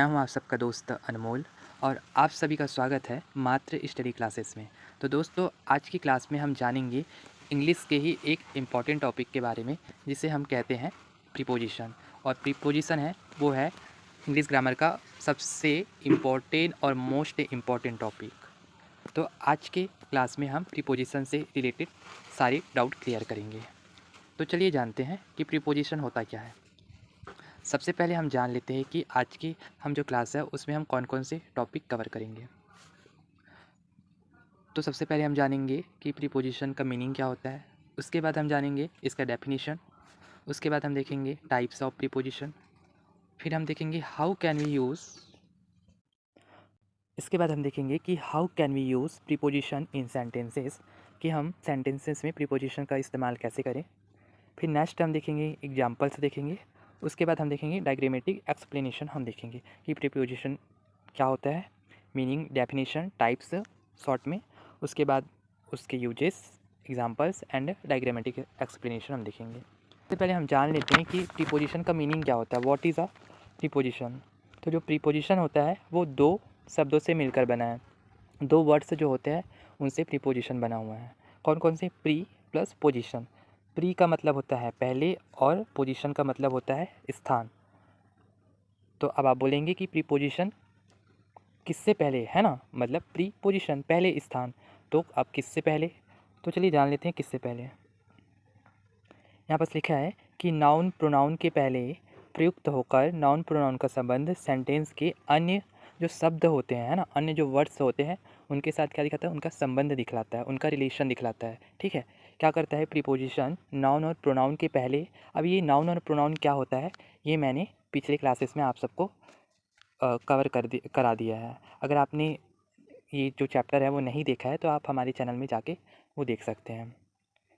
मैं हूं आप सबका दोस्त अनमोल और आप सभी का स्वागत है मात्र स्टडी क्लासेस में। तो दोस्तों, आज की क्लास में हम जानेंगे इंग्लिश के ही एक इम्पॉर्टेंट टॉपिक के बारे में, जिसे हम कहते हैं प्रीपोजिशन। और प्रीपोजिशन है वो है इंग्लिश ग्रामर का सबसे इम्पॉर्टेंट और मोस्ट इम्पॉर्टेंट टॉपिक। तो आज के क्लास में हम प्रीपोजिशन से रिलेटेड सारे डाउट क्लियर करेंगे। तो चलिए जानते हैं कि प्रीपोजिशन होता क्या है। सबसे पहले हम जान लेते हैं कि आज की हम जो क्लास है उसमें हम कौन कौन से टॉपिक कवर करेंगे। तो सबसे पहले हम जानेंगे कि प्रीपोजिशन का मीनिंग क्या होता है। उसके बाद हम जानेंगे इसका डेफिनेशन। उसके बाद हम देखेंगे टाइप्स ऑफ प्रीपोजिशन। फिर हम देखेंगे हाउ कैन वी यूज़ इसके बाद हम देखेंगे कि how can we use preposition in sentences, कि हम सेंटेंसेस में प्रीपोजिशन का इस्तेमाल कैसे करें। फिर नेक्स्ट हम देखेंगे एग्जाम्पल्स देखेंगे। उसके बाद हम देखेंगे डायग्रामेटिक एक्सप्लेनेशन हम देखेंगे कि प्रीपोजिशन क्या होता है, मीनिंग, डेफिनेशन, टाइप्स शॉर्ट में। उसके बाद उसके uses, examples and diagrammatic explanation हम देखेंगे। सबसे पहले हम जान लेते हैं कि प्रीपोजिशन का मीनिंग क्या होता है, व्हाट इज़ अ प्रीपोजिशन। तो जो प्रीपोजिशन होता है वो दो शब्दों से मिलकर बना है। दो वर्ड्स जो होते हैं उनसे प्रीपोजिशन बना हुआ है। कौन कौन से? Pre plus position. प्री का मतलब होता है पहले और पोजीशन का मतलब होता है स्थान। तो अब आप बोलेंगे कि प्रीपोजिशन किससे पहले है ना, मतलब प्री पोजीशन पहले स्थान। तो अब किससे पहले, तो चलिए जान लेते हैं किससे पहले। यहाँ पास लिखा है कि नाउन प्रोनाउन के पहले प्रयुक्त होकर नाउन प्रोनाउन का संबंध सेंटेंस के अन्य जो शब्द होते हैं, है ना, अन्य जो वर्ड्स होते हैं उनके साथ क्या दिखाता है, उनका संबंध दिखलाता है, उनका रिलेशन दिखलाता है। ठीक है, क्या करता है प्रीपोजिशन नाउन और प्रोनाउन के पहले। अब ये नाउन और प्रोनाउन क्या होता है ये मैंने पिछले क्लासेस में आप सबको कवर करा दिया है। अगर आपने ये जो चैप्टर है वो नहीं देखा है तो आप हमारे चैनल में जाके वो देख सकते हैं।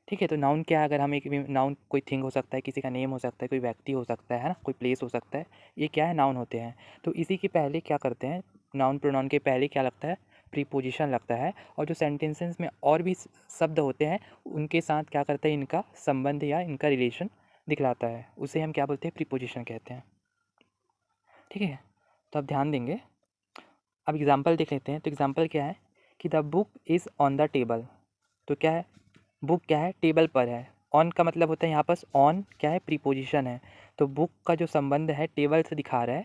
ठीक है, तो नाउन क्या है, अगर हम एक नाउन कोई थिंग हो सकता है, किसी का नेम हो सकता है, कोई व्यक्ति हो सकता है ना, कोई प्लेस हो सकता है, ये क्या है, नाउन होते हैं। तो इसी के पहले क्या करते हैं, नाउन प्रोनाउन के पहले क्या लगता है, प्रीपोजिशन लगता है। और जो सेंटेंसेस में और भी शब्द होते हैं उनके साथ क्या करता है, इनका संबंध या इनका रिलेशन दिखलाता है, उसे हम क्या बोलते हैं, प्रीपोजिशन कहते हैं। ठीक है, तो आप ध्यान देंगे। अब एग्जाम्पल देख लेते हैं। तो एग्जाम्पल क्या है कि the book is on the table. तो क्या है, बुक क्या है, टेबल पर है। ऑन का मतलब होता है यहाँ पर ऑन क्या है, प्रीपोजिशन है। तो बुक का जो संबंध है टेबल से दिखा रहा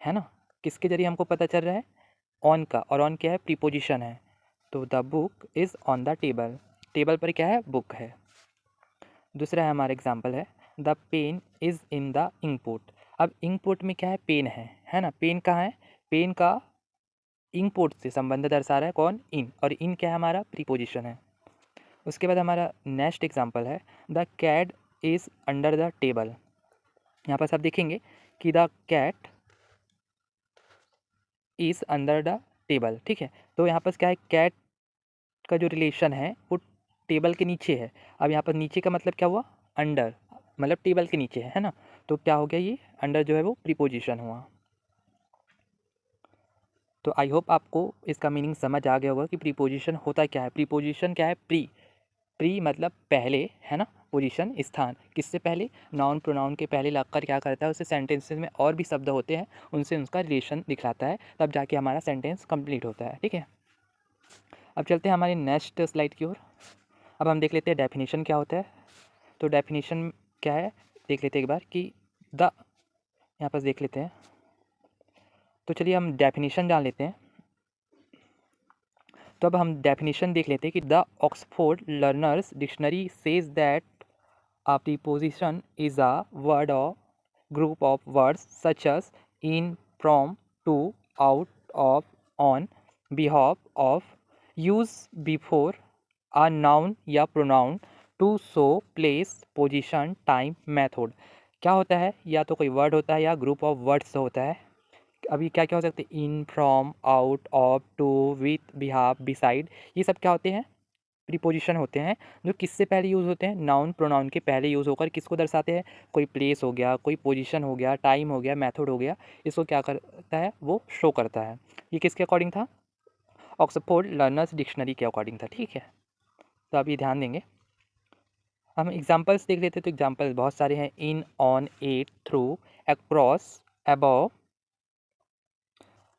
है ना, किसके जरिए हमको पता चल रहा है, ऑन का। और ऑन क्या है, प्रीपोजिशन है। तो the book is on the table, table पर क्या है, बुक है। दूसरा है हमारा एग्जाम्पल है the pen is in the inkpot. अब इंकपोर्ट में क्या है, पेन है ना, पेन कहाँ है, पेन का इंकपोर्ट से संबंध दर्शा रहा है कौन, इन, और इन क्या है, हमारा प्रीपोजिशन है। उसके बाद हमारा नेक्स्ट एग्जांपल है the cat is under the table. यहाँ पर आप देखेंगे कि the cat is under the table. ठीक है, तो यहाँ पर क्या है, कैट का जो रिलेशन है वो टेबल के नीचे है। अब यहाँ पर नीचे का मतलब क्या हुआ, अंडर, मतलब टेबल के नीचे है ना। तो क्या हो गया, ये अंडर जो है वो प्रीपोजिशन हुआ। तो आई होप आपको इसका मीनिंग समझ आ गया होगा कि प्रीपोजिशन होता क्या है। प्रीपोजिशन क्या है, प्री मतलब पहले, है ना, पोजीशन स्थान, किससे पहले, नाउन प्रोनाउन के पहले लगकर क्या करता है, उससे सेंटेंसेस में और भी शब्द होते हैं उनसे उनका रिलेशन दिखलाता है, तब जाके हमारा सेंटेंस कंप्लीट होता है। ठीक है, अब चलते हैं हमारे नेक्स्ट स्लाइड की ओर। अब हम देख लेते हैं डेफिनेशन क्या होता है। तो डेफिनेशन क्या है देख लेते हैं एक बार कि द, यहाँ पर देख लेते हैं। तो चलिए हम डेफिनेशन जान लेते हैं। तो अब हम डेफिनेशन देख लेते हैं कि the Oxford learners dictionary says that a preposition is a word or group of words such as in, from, to, out of, on, behalf of, use before a noun या pronoun to show place, position, time, method। क्या होता है, या तो कोई word होता है या ग्रुप ऑफ वर्ड्स होता है। अभी क्या क्या हो सकते हैं, in, from, out, of, to, with, behalf, beside, ये सब क्या होते हैं, प्रीपोजिशन होते हैं जो किससे पहले यूज़ होते हैं, नाउन प्रोनाउन के पहले यूज़ होकर किसको दर्शाते हैं, कोई प्लेस हो गया, कोई पोजीशन हो गया, टाइम हो गया, मेथड हो गया, इसको क्या करता है, वो शो करता है। ये किसके अकॉर्डिंग था, ऑक्सफोर्ड लर्नर्स डिक्शनरी के अकॉर्डिंग था। ठीक है, तो आप ये ध्यान देंगे। हम एग्जाम्पल्स देख लेते हैं। तो एग्जाम्पल्स बहुत सारे हैं, in, on, at, through, across, above,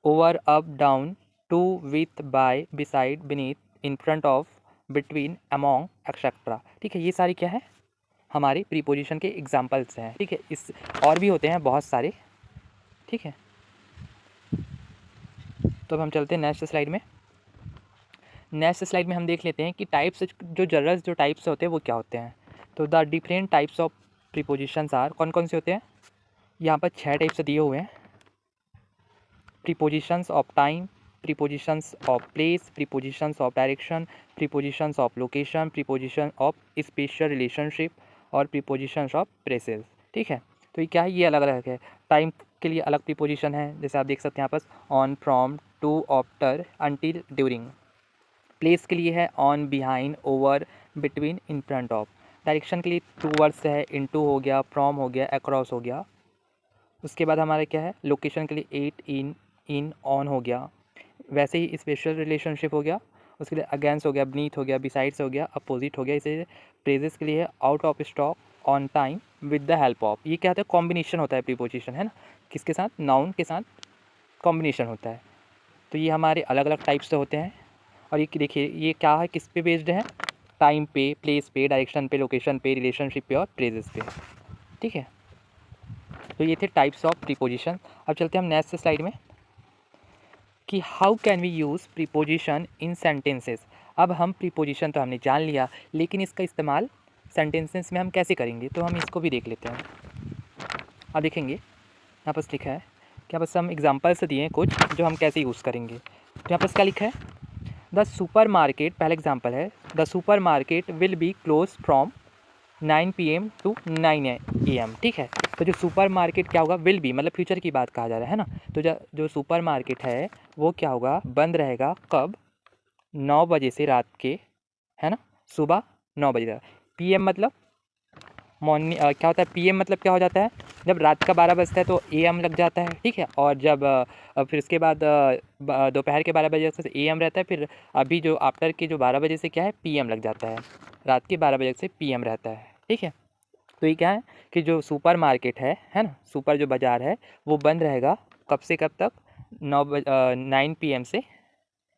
over, up, down, to, with, by, beside, beneath, in front of, between, among, etcetera. ठीक है, ये सारी क्या है, हमारी प्रीपोजिशन के एग्जाम्पल्स हैं। ठीक है, इस और भी होते हैं बहुत सारे। ठीक है, तो अब हम चलते हैं नेक्स्ट स्लाइड में। नेक्स्ट स्लाइड में हम देख लेते हैं कि टाइप्स, जो जनरल जो टाइप्स होते हैं वो क्या होते हैं। तो the different types of prepositions are, कौन कौन से होते हैं, यहाँ पर 6 टाइप्स दिए हुए हैं। Prepositions of time, prepositions of place, prepositions of direction, prepositions of location, preposition of special relationship और प्रीपोजिशंस ऑफ प्रेसेस। ठीक है, तो ये क्या है, ये अलग अलग है। टाइम के लिए अलग प्रीपोजिशन है, जैसे आप देख सकते हैं यहाँ पर on, from, to, after, until, during. Place के लिए है on, behind, over, between, in front of. Direction के लिए 2 वर्ड्स है, इनटू हो गया, फ्रॉम हो गया, अक्रॉस हो गया। उसके बाद हमारा क्या है, लोकेशन के लिए एट, इन, ऑन हो गया। वैसे ही स्पेशल रिलेशनशिप हो गया, उसके लिए अगेंस्ट हो गया, बीनीथ हो गया, बिसाइड्स हो गया, अपोजिट हो गया। इसे प्रेजेस के लिए out of stock, on time, with the help of. ये क्या होता है, कॉम्बिनेशन होता है प्रीपोजिशन, है ना, किसके साथ, नाउन के साथ कॉम्बिनेशन होता है। तो ये हमारे अलग अलग टाइप्स से होते हैं। और ये देखिए, ये क्या है, किस पे बेस्ड है, टाइम पे, प्लेस पे, डायरेक्शन पे, लोकेशन पे, रिलेशनशिप पे और प्रेजेस पे। ठीक है, तो ये थे टाइप्स ऑफ प्रीपोजिशन। अब चलते हैं हम नेक्स्ट स्लाइड में कि how can we use preposition in sentences. अब हम प्रीपोजिशन तो हमने जान लिया, लेकिन इसका इस्तेमाल सेंटेंसेस में हम कैसे करेंगे, तो हम इसको भी देख लेते हैं। अब देखेंगे यहाँ पर लिखा है कि यहाँ पर हम एग्जाम्पल्स दिए हैं कुछ, जो हम कैसे यूज़ करेंगे। तो यहाँ पर क्या लिखा है, द सुपर मार्केट, पहला एग्जाम्पल है, the supermarket will be close from 9 PM to 9 AM। ठीक है, तो जो सुपर मार्केट क्या होगा, विल बी मतलब फ्यूचर की बात कहा जा रहा है ना। तो जो सुपर मार्केट है वो क्या होगा, बंद रहेगा कब, 9 बजे से रात के, है ना, सुबह 9 बजे तक। PM मतलब मॉर्निंग, क्या होता है, PM मतलब क्या हो जाता है, जब रात का 12 बजता है तो AM लग जाता है। ठीक है, और जब फिर उसके बाद दोपहर के 12 बजे से AM रहता है, फिर अभी जो आफ्टर के जो 12 बजे से क्या है, PM लग जाता है, रात के 12 बजे से PM रहता है। ठीक है, तो ये क्या है कि जो सुपर मार्केट है ना, सुपर जो बाज़ार है वो बंद रहेगा कब से कब तक, 9 PM से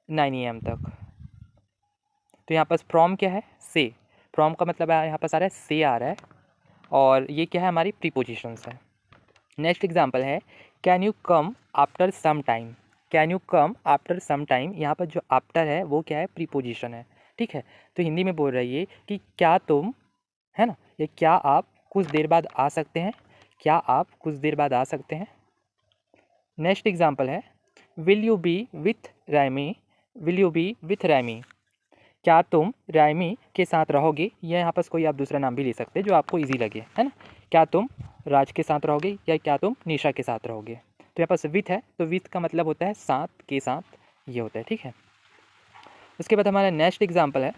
9 AM तक। तो यहाँ पर फ्रॉम क्या है, से, फ्रॉम का मतलब यहाँ पर आ रहा है से आ रहा है, और ये क्या है, हमारी प्रीपोजिशंस है। नेक्स्ट एग्जांपल है, can you come after some time. Can you come after some time, यहाँ पर जो आफ्टर है वो क्या है, प्रीपोजिशन है। ठीक है, तो हिंदी में बोल रही है कि क्या तुम, है ना, ये क्या आप कुछ देर बाद आ सकते हैं, क्या आप कुछ देर बाद आ सकते हैं। नेक्स्ट एग्जांपल है, will you B with ramie, will you B with ramie, क्या तुम रायमी के साथ रहोगे, या यहाँ पर कोई आप दूसरा नाम भी ले सकते हैं जो आपको इजी लगे, है ना। क्या तुम राज के साथ रहोगे, या क्या तुम निशा के साथ रहोगे। तो यहाँ पर विथ है, तो विथ का मतलब होता है साथ के साथ, ये होता है। ठीक है, उसके बाद हमारा नेक्स्ट एग्जाम्पल है,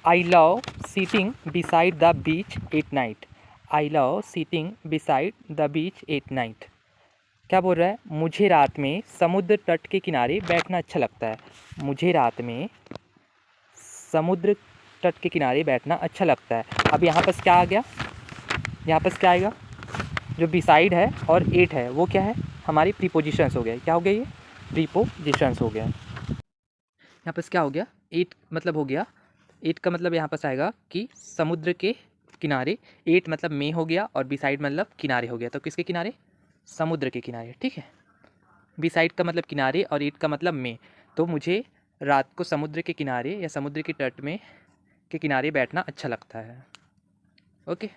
I love sitting beside the beach at night. I love sitting beside the beach at night. क्या बोल रहा है, मुझे रात में समुद्र तट के किनारे बैठना अच्छा लगता है। मुझे रात में समुद्र तट के किनारे बैठना अच्छा लगता है। अब यहाँ पर क्या आ गया, यहाँ पर क्या आएगा, जो बिसाइड है और एट है वो क्या है, हमारी प्रीपोजिशंस हो गया। क्या हो गया, ये प्रीपोजिशंस हो गया। यहाँ पर क्या हो गया, एट मतलब हो गया, एट का मतलब यहाँ पर आएगा कि समुद्र के किनारे, एट मतलब में हो गया, और बिसाइड मतलब किनारे हो गया। तो किसके किनारे, समुद्र के किनारे। ठीक है, बिसाइड का मतलब किनारे और एट का मतलब में। तो मुझे रात को समुद्र के किनारे या समुद्र के तट में के किनारे बैठना अच्छा लगता है। ओके,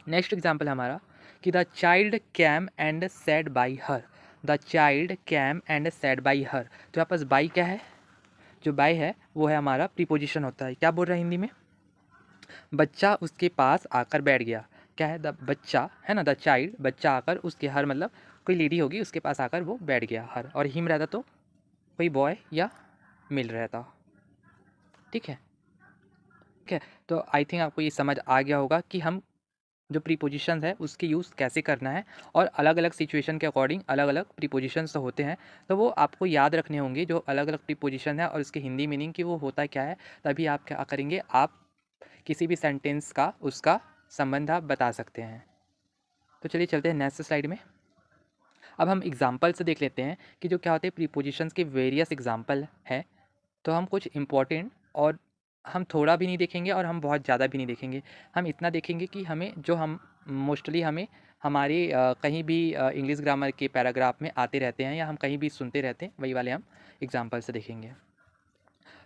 नेक्स्ट एग्जाम्पल हमारा कि the child came and said bye her. The child came and said bye her. तो यहाँ पास बाई क्या है, जो बाई है वो है हमारा प्रीपोजिशन होता है। क्या बोल रहा है हिंदी में, बच्चा उसके पास आकर बैठ गया। क्या है, द बच्चा, है ना, द चाइल्ड, बच्चा आकर उसके, हर मतलब कोई लेडी होगी उसके पास आकर वो बैठ गया, हर, और हिम रहता तो कोई बॉय या मिल रहता। ठीक है, ठीक है, तो आई थिंक आपको ये समझ आ गया होगा कि हम जो प्रीपोजिशंस है उसके यूज़ कैसे करना है, और अलग अलग सिचुएशन के अकॉर्डिंग अलग अलग प्रीपोजिशंस तो होते हैं, तो वो आपको याद रखने होंगे जो अलग अलग प्रीपोजिशन है और उसके हिंदी मीनिंग कि वो होता क्या है। तभी आप क्या करेंगे, आप किसी भी सेंटेंस का उसका संबंध आप बता सकते हैं। तो चलिए चलते हैं नेक्स्ट स्लाइड में। अब हम एग्जाम्पल से देख लेते हैं कि जो क्या होते हैं प्रीपोजिशंस के वेरियस एग्जाम्पल है। तो हम कुछ इम्पॉर्टेंट और हम थोड़ा भी नहीं देखेंगे और हम बहुत ज़्यादा भी नहीं देखेंगे। हम इतना देखेंगे कि हमें जो हम मोस्टली हमें हमारे कहीं भी इंग्लिश ग्रामर के पैराग्राफ में आते रहते हैं या हम कहीं भी सुनते रहते हैं, वही वाले हम एग्जाम्पल से देखेंगे।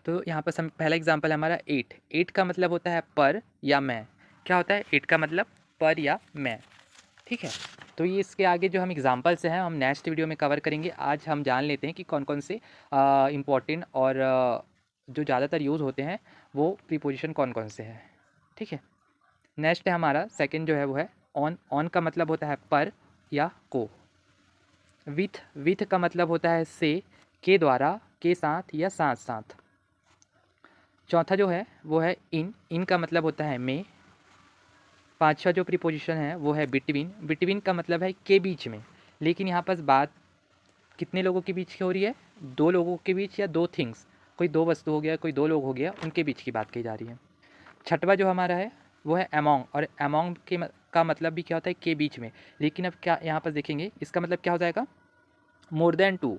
तो यहाँ पर हम पहला एग्जाम्पल है हमारा एट। एट का मतलब होता है पर या मैं। क्या होता है एट का मतलब? पर या मैं। ठीक है, तो ये इसके आगे जो हम एग्जाम्पल्स हैं हम नेक्स्ट वीडियो में कवर करेंगे। आज हम जान लेते हैं कि कौन कौन से इम्पोर्टेंट और जो ज़्यादातर यूज़ होते हैं वो प्रीपोजिशन कौन कौन से हैं। ठीक है, नेक्स्ट है हमारा सेकंड जो है वो है ऑन। ऑन का मतलब होता है पर या को। विथ। विथ का मतलब होता है से, के द्वारा, के साथ या साथ साथ। चौथा जो है वो है इन। इन का मतलब होता है में। पांचवा जो प्रीपोजिशन है वो है बिटवीन। बिटवीन का मतलब है के बीच में, लेकिन यहाँ पर बात कितने लोगों के बीच की हो रही है? दो लोगों के बीच या दो थिंग्स, कोई दो वस्तु हो गया, कोई दो लोग हो गया, उनके बीच की बात कही जा रही है। छठवा जो हमारा है वो है अमोंग। और अमोंग का मतलब भी क्या होता है? के बीच में। लेकिन अब क्या यहाँ पर देखेंगे इसका मतलब क्या हो जाएगा? More than two.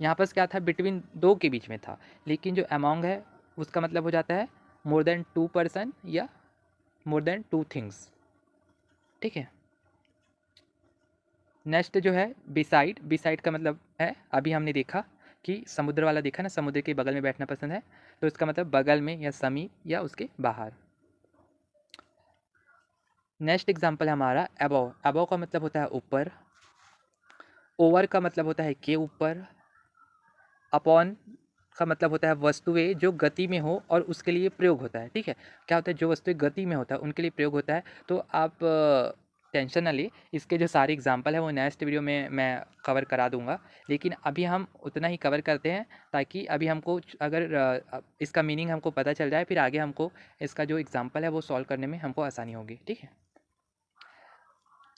यहाँ पर क्या था? बिटवीन दो के बीच में था, लेकिन जो अमोंग है उसका मतलब हो जाता है मोर देन टू पर्सन या मोर देन टू थिंग्स। ठीक है, नेक्स्ट जो है बिसाइड। बिसाइड का मतलब है, अभी हमने देखा कि समुद्र वाला देखा ना, समुद्र के बगल में बैठना पसंद है, तो इसका मतलब बगल में या समीप या उसके बाहर। नेक्स्ट एग्जाम्पल है हमारा अबव। अबव का मतलब होता है ऊपर। ओवर का मतलब होता है के ऊपर। अपॉन का मतलब होता है वस्तुएं जो गति में हो और उसके लिए प्रयोग होता है। ठीक है, क्या होता है? जो वस्तुएं गति में होता है उनके लिए प्रयोग होता है। तो आप टेंशन ना ले, इसके जो सारे एग्जाम्पल है वो नेक्स्ट वीडियो में मैं कवर करा दूंगा। लेकिन अभी हम उतना ही कवर करते हैं ताकि अभी हमको अगर इसका मीनिंग हमको पता चल जाए, फिर आगे हमको इसका जो एग्जाम्पल है वो सॉल्व करने में हमको आसानी होगी। ठीक है,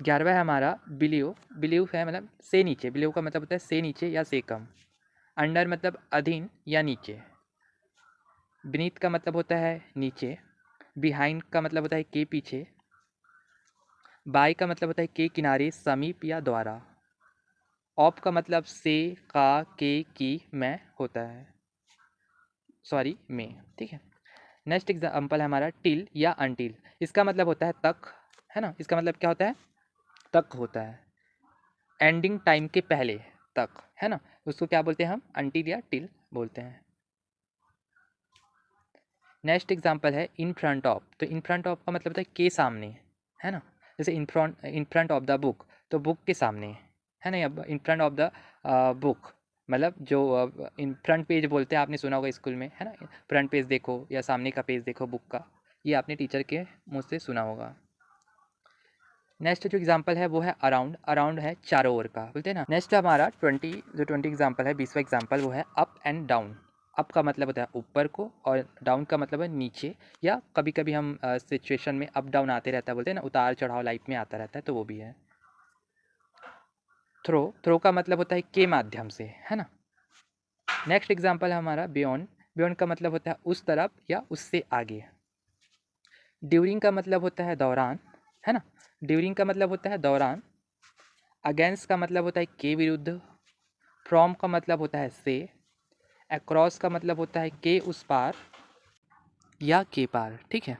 11वां है हमारा बिलीव। बिलीव है मतलब से नीचे। बिलीव का मतलब होता है से नीचे या से कम। अंडर मतलब अधीन या नीचे। बीनीथ का मतलब होता है नीचे। बिहाइंड का मतलब होता है के पीछे। बाय का मतलब होता है के किनारे, समीप या द्वारा। ऑफ का मतलब से, का, के, की, में होता है, सॉरी में। ठीक है, नेक्स्ट एग्जाम्पल है हमारा टिल या अनटिल। इसका मतलब होता है तक, है ना। इसका मतलब क्या होता है? तक होता है, एंडिंग टाइम के पहले तक, है ना। उसको क्या बोलते हैं हम? अनटिल या टिल बोलते हैं। नेक्स्ट एग्जाम्पल है इन फ्रंट ऑफ। तो इन फ्रंट ऑफ का मतलब होता है के सामने, है ना। जैसे इन फ्रंट ऑफ द बुक, तो बुक के सामने, है ना। अब इन फ्रंट ऑफ द बुक मतलब जो इन फ्रंट पेज बोलते हैं, आपने सुना होगा स्कूल में, है ना। फ्रंट पेज देखो या सामने का पेज देखो बुक का, ये आपने टीचर के मुँह से सुना होगा। नेक्स्ट जो एग्जाम्पल है वो है अराउंड। अराउंड है चारों ओर का, बोलते हैं ना। नेक्स्ट हमारा 20 एग्जाम्पल है, 20वां एग्जाम्पल वो है अप एंड डाउन। अप का मतलब होता है ऊपर को और डाउन का मतलब है नीचे, या कभी कभी हम सिचुएशन में अप डाउन आते रहता है, बोलते हैं ना, उतार चढ़ाव लाइफ में आता रहता है, तो वो भी है। थ्रो। थ्रो का मतलब होता है के माध्यम से, है ना। नेक्स्ट एग्जाम्पल है हमारा बियॉन्ड। बियॉन्ड का मतलब होता है उस तरफ या उससे आगे। ड्यूरिंग का मतलब होता है दौरान, है ना। ड्यूरिंग का मतलब होता है दौरान। अगेंस्ट का मतलब होता है के विरुद्ध। फ्रॉम का मतलब होता है से। अक्रॉस का मतलब होता है के उस पार या के पार। ठीक है,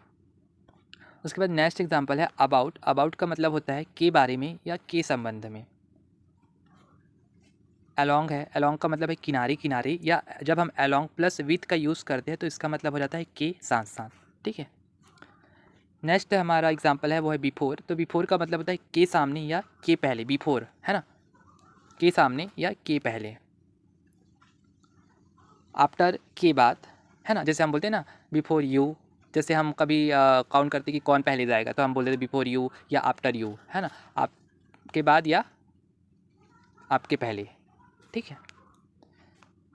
उसके बाद नेक्स्ट एग्जांपल है अबाउट। अबाउट का मतलब होता है के बारे में या के संबंध में। अलोंग है। अलोंग का मतलब है किनारे किनारे, या जब हम अलोंग प्लस विथ का यूज़ करते हैं तो इसका मतलब हो जाता है के साथ साथ। ठीक है, नेक्स्ट हमारा एग्जांपल है वो है बिफोर। तो बिफोर का मतलब होता है के सामने या के पहले, बिफोर, है ना, के सामने या के पहले। आफ्टर के बाद, है ना, जैसे हम बोलते हैं ना बिफोर यू। जैसे हम कभी काउंट करते कि कौन पहले जाएगा, तो हम बोलते थे बिफोर यू या आफ्टर यू, है ना, आपके बाद या आपके पहले। ठीक है,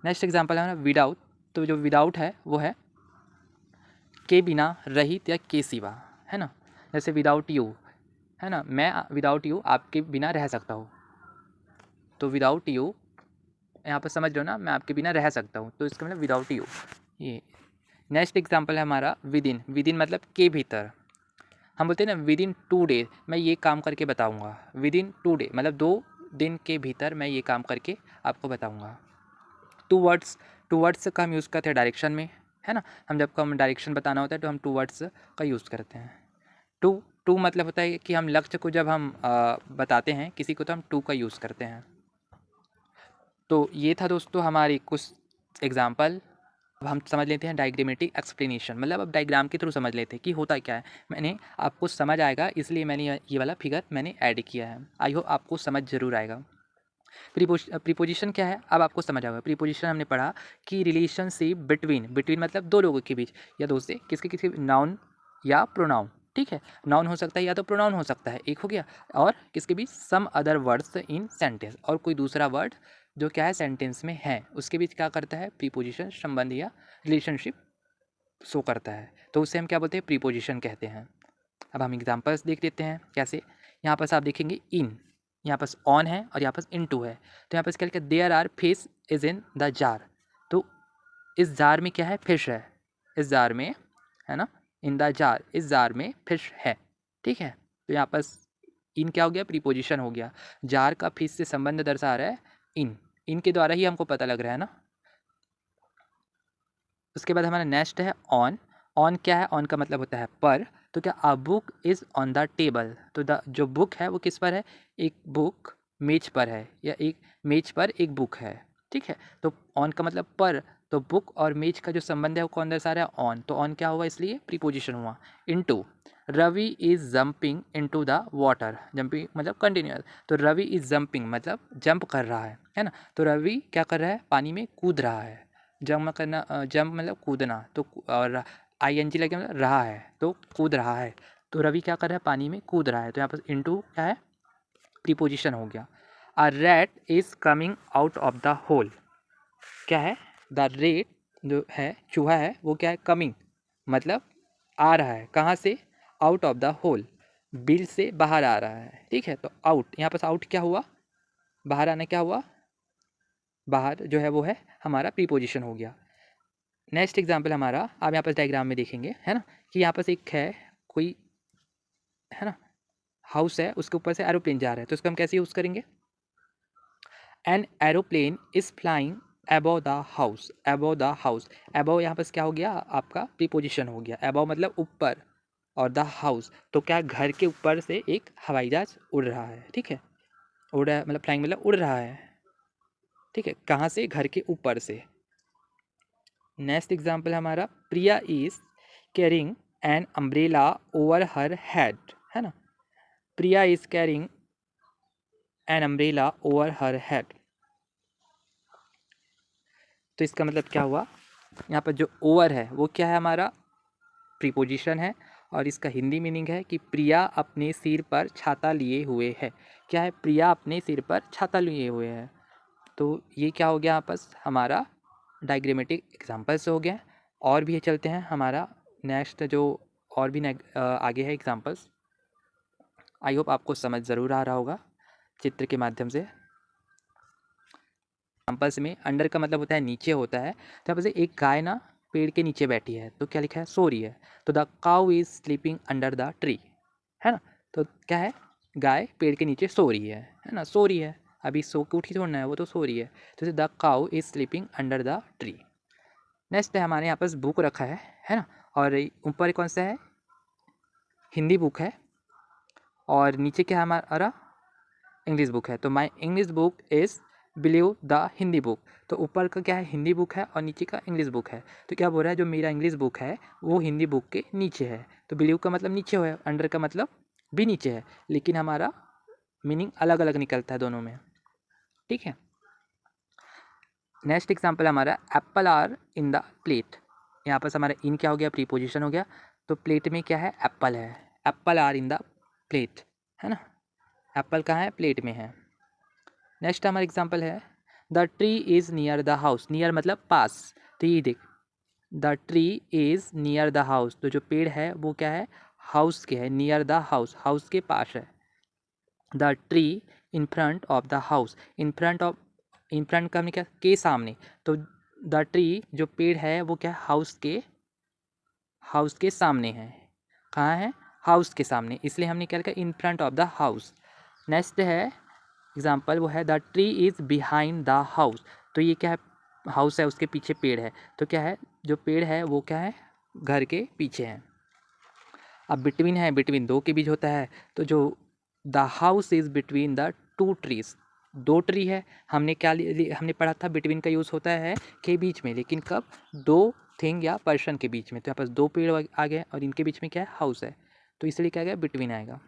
नेक्स्ट एग्जांपल है ना विदाउट। तो जो विदाउट है वो है के बिना, रहित या के सिवा, है ना। जैसे विदाउट यू, है ना, मैं विदाउट यू आपके बिना रह सकता हूँ, तो विदाउट यू यहाँ पर समझ लो ना, मैं आपके बिना रह सकता हूँ, तो इसका मतलब विदाउट यू। ये नेक्स्ट एग्जांपल है हमारा विद इन। विद इन मतलब के भीतर। हम बोलते हैं ना विद इन 2 डे मैं ये काम करके बताऊँगा। विद इन 2 डे मतलब 2 दिन के भीतर मैं ये काम करके आपको बताऊँगा। टू वर्ड्स का हम यूज़ करते हैं डायरेक्शन में, है ना। हम जब हम डायरेक्शन बताना होता है तो हम टू वर्ड्स का यूज़ करते हैं। टू मतलब होता है कि हम लक्ष्य को जब हम बताते हैं किसी को तो हम टू का यूज़ करते हैं। तो ये था दोस्तों हमारी कुछ एग्जाम्पल। अब हम समझ लेते हैं डायग्रामेटिक एक्सप्लेनेशन, मतलब अब डायग्राम के थ्रू समझ लेते हैं कि होता क्या है। मैंने आपको समझ आएगा इसलिए मैंने ये वाला फिगर मैंने ऐड किया है। आई होप आपको समझ ज़रूर आएगा। प्रीपोजिशन क्या है अब आपको समझ आएगा। प्रीपोजिशन हमने पढ़ा कि रिलेशनशिप बिटवीन मतलब दो लोगों के बीच या दो से किसी नाउन या प्रोनाउन, ठीक है। नाउन हो सकता है या तो प्रोनाउन हो सकता है, एक हो गया, और किसके बीच some other words in sentence, और कोई दूसरा वर्ड जो क्या है सेंटेंस में है उसके बीच क्या करता है प्रीपोजिशन संबंध या रिलेशनशिप शो करता है, तो उसे हम क्या बोलते हैं प्रीपोजिशन कहते हैं। अब हम एग्जांपल्स देख लेते हैं कैसे। यहाँ पर आप देखेंगे इन, यहाँ पर ऑन है और यहाँ पर इनटू है, तो यहाँ पर क्या लिखा है there are fish is in the jar, तो इस जार में क्या है फिश है, इस जार में, है ना, इन द जार, इस जार में फिश है, ठीक है। तो यहाँ पर इन क्या हो गया प्रीपोजिशन हो गया, जार का फिश से संबंध दर्शा रहा है इन के द्वारा ही हमको पता लग रहा है ना। उसके बाद हमारा नेक्स्ट है ऑन क्या है, ऑन का मतलब होता है पर, तो क्या a book is on the table, तो द जो बुक है वो किस पर है, एक बुक मेज पर है, या एक मेज पर एक बुक है, ठीक है। तो ऑन का मतलब पर, तो बुक और मेज का जो संबंध है वो कौन दर्शा रहा है ऑन, तो ऑन क्या हुआ इसलिए प्रीपोजिशन हुआ। Into Ravi is jumping into the water, jumping मतलब कंटिन्यूअस, तो रवि इज़ जंपिंग मतलब जंप कर रहा है ना, तो रवि क्या कर रहा है पानी में कूद रहा है, जंप करना, जंप मतलब कूदना, तो और ING लगे मतलब रहा है, तो कूद रहा है, तो रवि क्या कर रहा है पानी में कूद रहा है, तो यहाँ पर इनटू क्या है प्रीपोजिशन हो गया। A rat is coming out of the hole, क्या है द रेट जो है चूहा है वो क्या है कमिंग मतलब आ रहा है, कहाँ से, आउट ऑफ द होल, बिल से बाहर आ रहा है, ठीक है। तो आउट, यहाँ पर आउट क्या हुआ, बाहर आना क्या हुआ, बाहर जो है वो है हमारा प्रीपोजिशन हो गया। नेक्स्ट एग्जाम्पल हमारा आप यहाँ पर डायग्राम में देखेंगे, है ना, कि यहाँ पर एक है कोई, है ना, हाउस है, उसके ऊपर से एरोप्लेन जा रहा है, तो उसको हम कैसे यूज़ करेंगे, an aeroplane is flying above the house, above the house, above यहाँ पर क्या हो गया आपका प्रीपोजिशन हो गया, अबव मतलब ऊपर, और द हाउस तो क्या घर के ऊपर से एक हवाई जहाज उड़ रहा है, ठीक है, उड़ रहा है मतलब फ्लाइंग मतलब उड़ रहा है, ठीक है, कहाँ से, घर के ऊपर से। नेक्स्ट एग्जाम्पल हमारा Priya is carrying an umbrella over her head, है ना, Priya is carrying an umbrella over her head, तो इसका मतलब क्या हुआ, यहाँ पर जो ओवर है वो क्या है हमारा प्रीपोजिशन है, और इसका हिंदी मीनिंग है कि प्रिया अपने सिर पर छाता लिए हुए है, क्या है प्रिया अपने सिर पर छाता लिए हुए है, तो ये क्या हो गया आपस हमारा डायग्रामेटिक एग्जाम्पल्स हो गया। और भी चलते हैं हमारा नेक्स्ट जो और भी आगे है एग्जाम्पल्स, आई होप आपको समझ ज़रूर आ रहा होगा चित्र के माध्यम से। एग्जाम्पल्स में अंडर का मतलब होता है नीचे होता है, तो यहाँ पर से एक गाय ना पेड़ के नीचे बैठी है, तो क्या लिखा है सो रही है, तो the cow is sleeping under the tree, है ना, तो क्या है गाय पेड़ के नीचे सो रही है ना, सो रही है, अभी सो के उठी थोड़ा है, वो तो सो रही है, तो the cow is sleeping under the tree. Next है हमारे यहाँ पास बुक रखा है ना, और ऊपर कौन सा है हिंदी बुक है, और नीचे क्या है हमारा इंग्लिश बुक है, तो my English book is believe the Hindi book, तो ऊपर का क्या है हिंदी बुक है और नीचे का इंग्लिश बुक है, तो क्या बोल रहा है जो मेरा इंग्लिश बुक है वो हिंदी बुक के नीचे है, तो बिलीव का मतलब नीचे है, अंडर का मतलब भी नीचे है, लेकिन हमारा मीनिंग अलग अलग निकलता है दोनों में, ठीक है। नेक्स्ट एग्जाम्पल हमारा apple are in the plate, यहाँ पर हमारा इन क्या हो गया प्रीपोजिशन हो गया, तो प्लेट में क्या है एप्पल है, apple are in the plate, है ना, एप्पल कहाँ है प्लेट में है। नेक्स्ट हमारा एग्जाम्पल है the tree is near the house, near मतलब पास, तो ये देख the tree is near the house, तो जो पेड़ है वो क्या है हाउस के है, नियर द हाउस हाउस के पास है। The tree in front of the house, in front का हमने क्या के सामने, तो द ट्री जो पेड़ है वो क्या हाउस के सामने है, कहाँ है हाउस के सामने, इसलिए हमने क्या लिखा इन front of the house. Next है एग्जाम्पल वो है the tree is behind the house, तो ये क्या है, हाउस है उसके पीछे पेड़ है, तो क्या है, जो पेड़ है वो क्या है, घर के पीछे है। अब बिटवीन है, बिटवीन दो के बीच होता है, तो जो the house is between the two trees, दो ट्री है, हमने क्या हमने पढ़ा था बिटवीन का यूज़ होता है के बीच में, लेकिन कब, दो थिंग या पर्सन के बीच में, तो यहाँ पास दो पेड़ आ गए और इनके बीच में क्या है, हाउस है, तो इसलिए क्या गया, बिटवीन आएगा।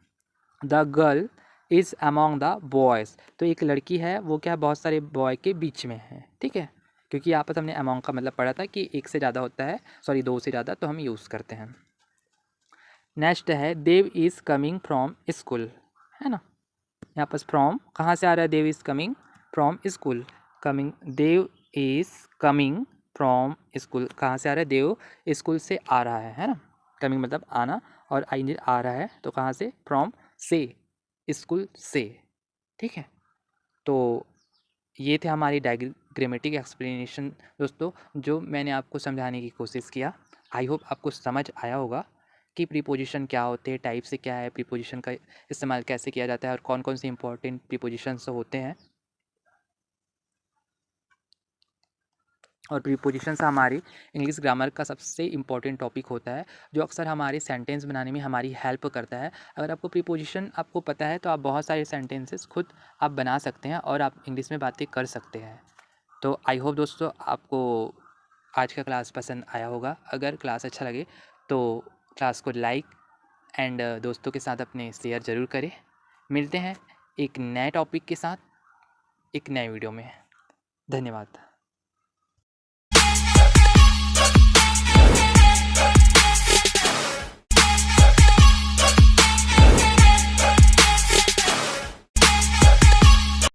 The girl is among the boys, तो एक लड़की है वो क्या बहुत सारे बॉय के बीच में है, ठीक है, क्योंकि यहाँ पर हमने अमॉन्ग का मतलब पढ़ा था कि एक से ज़्यादा होता है, सॉरी दो से ज़्यादा, तो हम यूज़ करते हैं। नेक्स्ट है Dev is coming from school, है ना, यहाँ पर फ्रॉम कहाँ से आ रहा है, Dev is coming from school, coming, Dev is coming from school कहाँ से आ रहा है, देव स्कूल से आ रहा है ना, कमिंग मतलब आना, और आई आ रहा है तो कहाँ से, फ्रॉम से, स्कूल से, ठीक है। तो ये थे हमारी डायग्रामेटिक एक्सप्लेनेशन दोस्तों, जो मैंने आपको समझाने की कोशिश किया। आई होप आपको समझ आया होगा कि प्रीपोजिशन क्या होते हैं, टाइप से क्या है, प्रीपोजिशन का इस्तेमाल कैसे किया जाता है और कौन कौन से इंपॉर्टेंट प्रीपोजिशंस होते हैं। और प्रीपोजिशंस हमारी इंग्लिश ग्रामर का सबसे इम्पॉर्टेंट टॉपिक होता है, जो अक्सर हमारे सेंटेंस बनाने में हमारी हेल्प करता है। अगर आपको प्रीपोजिशन आपको पता है तो आप बहुत सारे सेंटेंसेस खुद आप बना सकते हैं और आप इंग्लिश में बातें कर सकते हैं। तो आई होप दोस्तों आपको आज का क्लास पसंद आया होगा। अगर क्लास अच्छा लगे तो क्लास को लाइक एंड दोस्तों के साथ अपने शेयर ज़रूर करें। मिलते हैं एक नए टॉपिक के साथ एक नए वीडियो में। धन्यवाद।